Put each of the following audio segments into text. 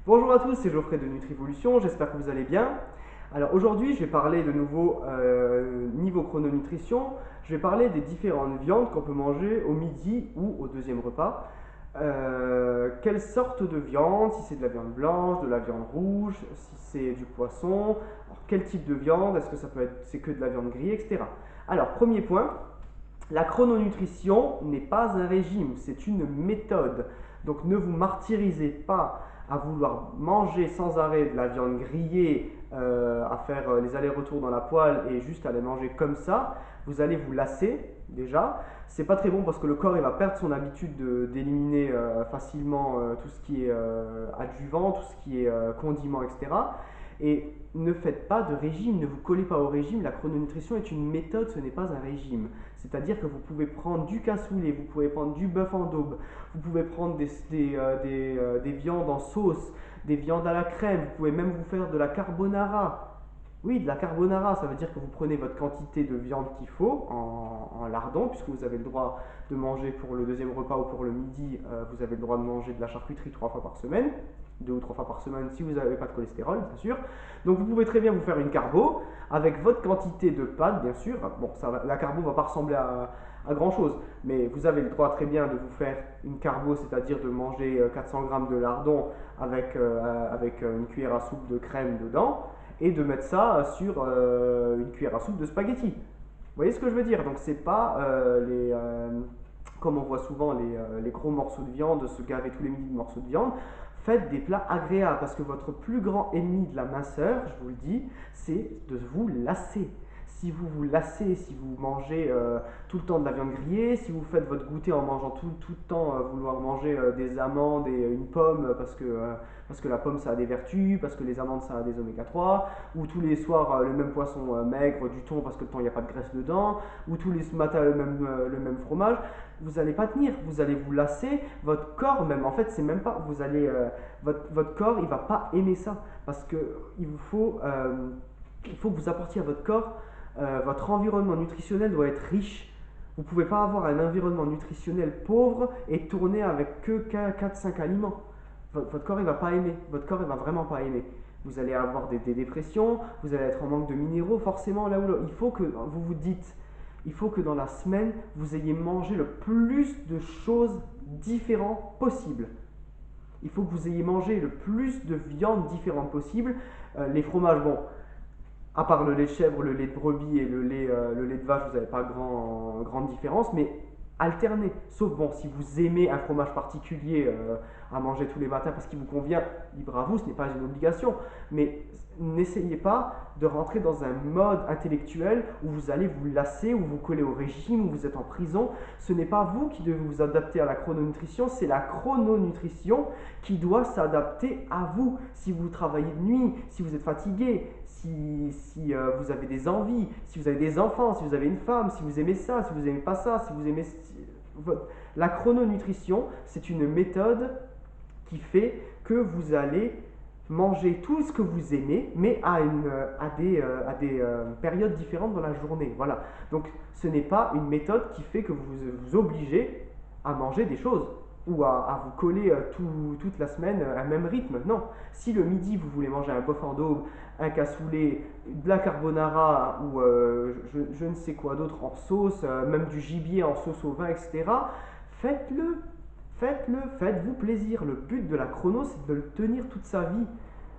Bonjour à tous, c'est Geoffrey de Nutrivolution, j'espère que vous allez bien. Alors aujourd'hui, je vais parler de nouveau niveau chrononutrition. Je vais parler des différentes viandes qu'on peut manger au midi ou au deuxième repas. Quelle sorte de viande, si c'est de la viande blanche, de la viande rouge, si c'est du poisson, alors quel type de viande, est-ce que ça peut être c'est que de la viande grillée, etc. Alors premier point, la chrononutrition n'est pas un régime, c'est une méthode. Donc ne vous martyrisez pas à vouloir manger sans arrêt de la viande grillée, à faire les allers-retours dans la poêle et juste à les manger comme ça. Vous allez vous lasser déjà. C'est pas très bon parce que le corps il va perdre son habitude d'éliminer facilement tout ce qui est adjuvant, tout ce qui est condiment, etc. Et ne faites pas de régime, ne vous collez pas au régime. La chrononutrition est une méthode, ce n'est pas un régime. C'est-à-dire que vous pouvez prendre du cassoulet, vous pouvez prendre du bœuf en daube, vous pouvez prendre des viandes en sauce, des viandes à la crème, vous pouvez même vous faire de la carbonara. Oui, de la carbonara, ça veut dire que vous prenez votre quantité de viande qu'il faut en lardon, puisque vous avez le droit de manger pour le deuxième repas ou pour le midi, vous avez le droit de manger de la charcuterie 3 fois par semaine, 2 ou 3 fois par semaine si vous n'avez pas de cholestérol, bien sûr. Donc vous pouvez très bien vous faire une carbo avec votre quantité de pâtes, bien sûr. Bon, la carbo ne va pas ressembler à grand chose, mais vous avez le droit très bien de vous faire une carbo, c'est-à-dire de manger 400 grammes de lardon avec une cuillère à soupe de crème dedans et de mettre ça sur une cuillère à soupe de spaghettis. Vous voyez ce que je veux dire? Donc c'est pas comme on voit souvent les gros morceaux de viande, se gaver tous les midis de morceaux de viande. Faites des plats agréables parce que votre plus grand ennemi de la minceur, je vous le dis, c'est de vous lasser. Si vous vous lassez, si vous mangez tout le temps de la viande grillée, si vous faites votre goûter en mangeant tout le temps, vouloir manger des amandes et une pomme parce que la pomme ça a des vertus, parce que les amandes ça a des oméga 3, ou tous les soirs le même poisson maigre, du thon parce que le thon il n'y a pas de graisse dedans, ou tous les matins le même fromage, vous n'allez pas tenir, vous allez vous lasser, votre corps même, en fait c'est même pas, votre corps il va pas aimer ça, parce que il faut que vous apportiez à votre corps, votre environnement nutritionnel doit être riche. Vous ne pouvez pas avoir un environnement nutritionnel pauvre et tourner avec que 4-5 aliments. Votre corps, il va pas aimer. Votre corps, il va vraiment pas aimer. Vous allez avoir des dépressions, vous allez être en manque de minéraux, forcément là où là. Il faut que vous vous dites, il faut que dans la semaine, vous ayez mangé le plus de choses différentes possible. Il faut que vous ayez mangé le plus de viande différente possible. Les fromages, bon, à part le lait de chèvre, le lait de brebis et le lait de vache, vous n'avez pas grande différence, mais alternez. Sauf bon, si vous aimez un fromage particulier à manger tous les matins parce qu'il vous convient, libre à vous, ce n'est pas une obligation. Mais n'essayez pas de rentrer dans un mode intellectuel où vous allez vous lasser, où vous collez au régime, où vous êtes en prison. Ce n'est pas vous qui devez vous adapter à la chrononutrition, c'est la chrononutrition qui doit s'adapter à vous. Si vous travaillez de nuit, si vous êtes fatigué, si vous avez des envies, si vous avez des enfants, si vous avez une femme, si vous aimez ça, si vous n'aimez pas ça, si vous aimez... La chrononutrition, c'est une méthode qui fait que vous allez manger tout ce que vous aimez, mais à des périodes différentes dans la journée. Voilà. Donc ce n'est pas une méthode qui fait que vous vous obligez à manger des choses ou à vous coller toute la semaine à un même rythme. Non. Si le midi vous voulez manger un bœuf en daube, un cassoulet, de la carbonara ou je ne sais quoi d'autre en sauce, même du gibier en sauce au vin, etc., faites-le. Faites-le, faites-vous plaisir. Le but de la chrono, c'est de le tenir toute sa vie.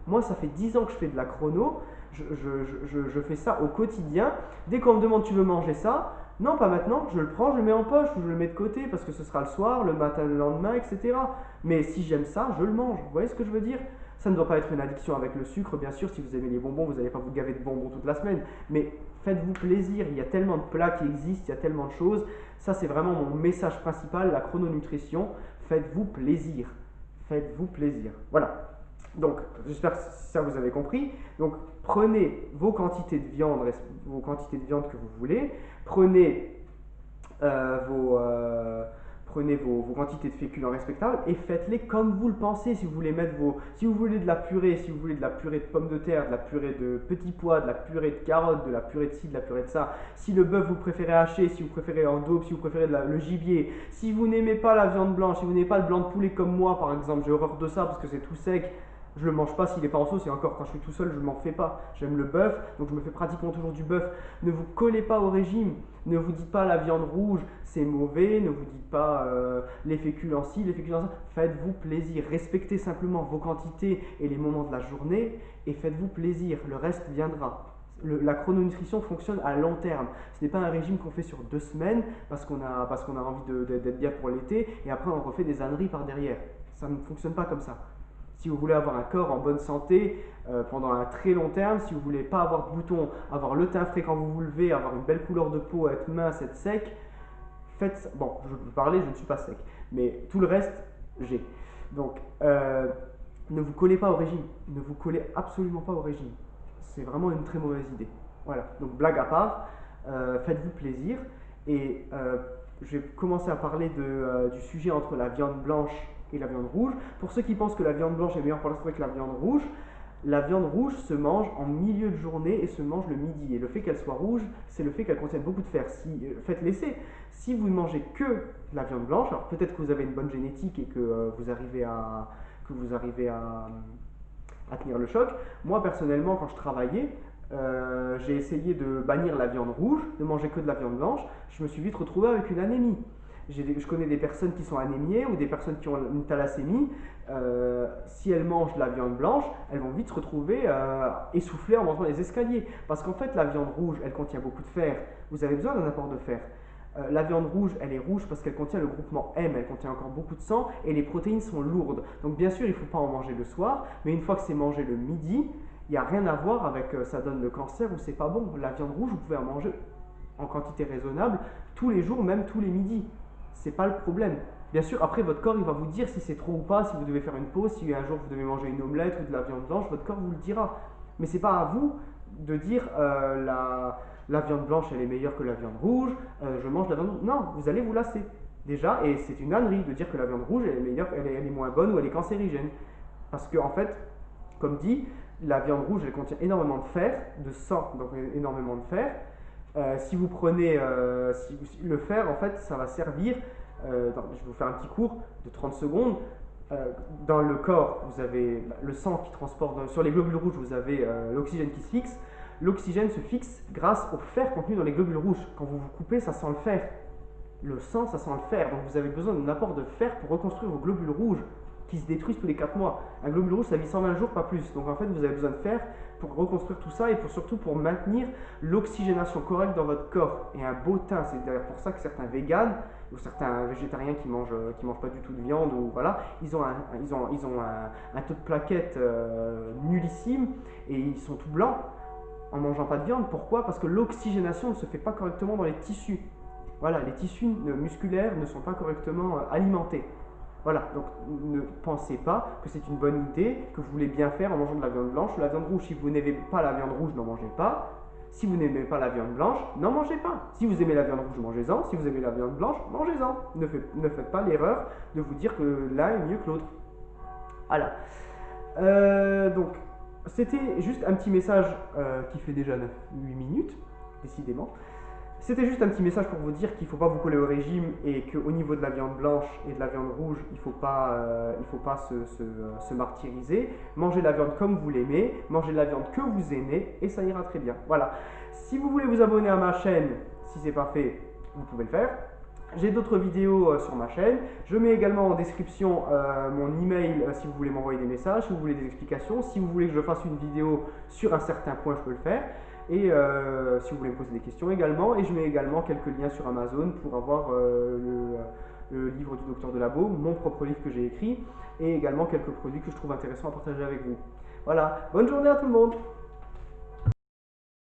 Moi, ça fait 10 ans que je fais de la chrono. Je fais ça au quotidien. Dès qu'on me demande tu veux manger ça, non, pas maintenant, je le prends, je le mets en poche ou je le mets de côté parce que ce sera le soir, le matin, le lendemain, etc. Mais si j'aime ça, je le mange. Vous voyez ce que je veux dire? Ça ne doit pas être une addiction avec le sucre, bien sûr. Si vous aimez les bonbons, vous n'allez pas vous gaver de bonbons toute la semaine. Mais faites-vous plaisir. Il y a tellement de plats qui existent, il y a tellement de choses. Ça, c'est vraiment mon message principal, la chrononutrition. Faites-vous plaisir. Faites-vous plaisir. Voilà. Donc, j'espère que ça vous avez compris. Donc, prenez vos quantités de viande que vous voulez. Prenez euh, vos, euh, vos quantités de féculents respectables et faites-les comme vous le pensez. Si vous voulez de la purée, si vous voulez de la purée de pommes de terre, de la purée de petits pois, de la purée de carottes, de la purée de ci, de la purée de ça. Si le bœuf vous préférez haché, si vous préférez en daube, si vous préférez le gibier. Si vous n'aimez pas la viande blanche, si vous n'aimez pas le blanc de poulet comme moi par exemple, j'ai horreur de ça parce que c'est tout sec. Je le mange pas s'il n'est pas en sauce et encore quand je suis tout seul, je ne m'en fais pas. J'aime le bœuf, donc je me fais pratiquement toujours du bœuf. Ne vous collez pas au régime. Ne vous dites pas la viande rouge c'est mauvais. Ne vous dites pas les féculents ci, les féculents ça. Faites-vous plaisir. Respectez simplement vos quantités et les moments de la journée et faites-vous plaisir. Le reste viendra. La chrononutrition fonctionne à long terme. Ce n'est pas un régime qu'on fait sur 2 semaines parce qu'on a envie d'être bien pour l'été et après on refait des âneries par derrière. Ça ne fonctionne pas comme ça. Si vous voulez avoir un corps en bonne santé pendant un très long terme, si vous ne voulez pas avoir de boutons, avoir le teint frais quand vous vous levez, avoir une belle couleur de peau, être mince, être sec, faites ça. Bon, je peux parler, je ne suis pas sec, mais tout le reste, j'ai. Donc, ne vous collez pas au régime. Ne vous collez absolument pas au régime. C'est vraiment une très mauvaise idée. Voilà, donc blague à part, faites-vous plaisir. Et je vais commencer à parler du sujet entre la viande blanche et la viande rouge. Pour ceux qui pensent que la viande blanche est meilleure pour la santé que la viande rouge se mange en milieu de journée et se mange le midi. Et le fait qu'elle soit rouge, c'est le fait qu'elle contienne beaucoup de fer. Faites l'essai. Si vous ne mangez que la viande blanche, alors peut-être que vous avez une bonne génétique et que vous arrivez à tenir le choc. Moi personnellement, quand je travaillais, j'ai essayé de bannir la viande rouge, de manger que de la viande blanche. Je me suis vite retrouvé avec une anémie. Je connais des personnes qui sont anémiées ou des personnes qui ont une thalassémie. Si elles mangent de la viande blanche, elles vont vite se retrouver essoufflées en montant les escaliers. Parce qu'en fait, la viande rouge, elle contient beaucoup de fer. Vous avez besoin d'un apport de fer. La viande rouge, elle est rouge parce qu'elle contient le groupement M, elle contient encore beaucoup de sang et les protéines sont lourdes. Donc bien sûr, il ne faut pas en manger le soir, mais une fois que c'est mangé le midi, il n'y a rien à voir avec ça donne le cancer ou c'est pas bon. La viande rouge, vous pouvez en manger en quantité raisonnable tous les jours, même tous les midis. C'est pas le problème. Bien sûr, après, votre corps, il va vous dire si c'est trop ou pas, si vous devez faire une pause, si un jour vous devez manger une omelette ou de la viande blanche, votre corps vous le dira. Mais c'est pas à vous de dire la viande blanche, elle est meilleure que la viande rouge, je mange la viande rouge. Non, vous allez vous lasser. Déjà, et c'est une ânerie de dire que la viande rouge, elle est meilleure, elle est moins bonne ou elle est cancérigène. Parce que, en fait, comme dit, la viande rouge, elle contient énormément de fer, de sang, donc énormément de fer. Si vous prenez le fer, en fait, ça va servir, je vais vous faire un petit cours de 30 secondes. Dans le corps, vous avez le sang qui transporte, sur les globules rouges, vous avez l'oxygène qui se fixe. L'oxygène se fixe grâce au fer contenu dans les globules rouges. Quand vous vous coupez, ça sent le fer. Le sang, ça sent le fer. Donc vous avez besoin d'un apport de fer pour reconstruire vos globules rouges qui se détruisent tous les 4 mois. Un globule rouge, ça vit 120 jours, pas plus. Donc en fait, vous avez besoin de fer pour reconstruire tout ça et surtout pour maintenir l'oxygénation correcte dans votre corps. Et un beau teint, c'est d'ailleurs pour ça que certains véganes ou certains végétariens qui mangent pas du tout de viande, ou voilà, ils ont un taux de plaquettes nullissime et ils sont tout blancs en mangeant pas de viande. Pourquoi? Parce que l'oxygénation ne se fait pas correctement dans les tissus. Voilà, les tissus musculaires ne sont pas correctement alimentés. Voilà, donc ne pensez pas que c'est une bonne idée, que vous voulez bien faire en mangeant de la viande blanche ou la viande rouge. Si vous n'aimez pas la viande rouge, n'en mangez pas. Si vous n'aimez pas la viande blanche, n'en mangez pas. Si vous aimez la viande rouge, mangez-en. Si vous aimez la viande blanche, mangez-en. Ne faites pas l'erreur de vous dire que l'un est mieux que l'autre. Voilà. Donc, c'était juste un petit message qui fait déjà 8 minutes, décidément. C'était juste un petit message pour vous dire qu'il ne faut pas vous coller au régime et qu'au niveau de la viande blanche et de la viande rouge, il ne faut pas se martyriser. Mangez la viande comme vous l'aimez, mangez la viande que vous aimez et ça ira très bien. Voilà. Si vous voulez vous abonner à ma chaîne, si ce n'est pas fait, vous pouvez le faire. J'ai d'autres vidéos sur ma chaîne. Je mets également en description mon email si vous voulez m'envoyer des messages, si vous voulez des explications. Si vous voulez que je fasse une vidéo sur un certain point, je peux le faire. Et si vous voulez me poser des questions également. Et je mets également quelques liens sur Amazon pour avoir le livre du docteur Delabo, mon propre livre que j'ai écrit, et également quelques produits que je trouve intéressants à partager avec vous. Voilà, bonne journée à tout le monde!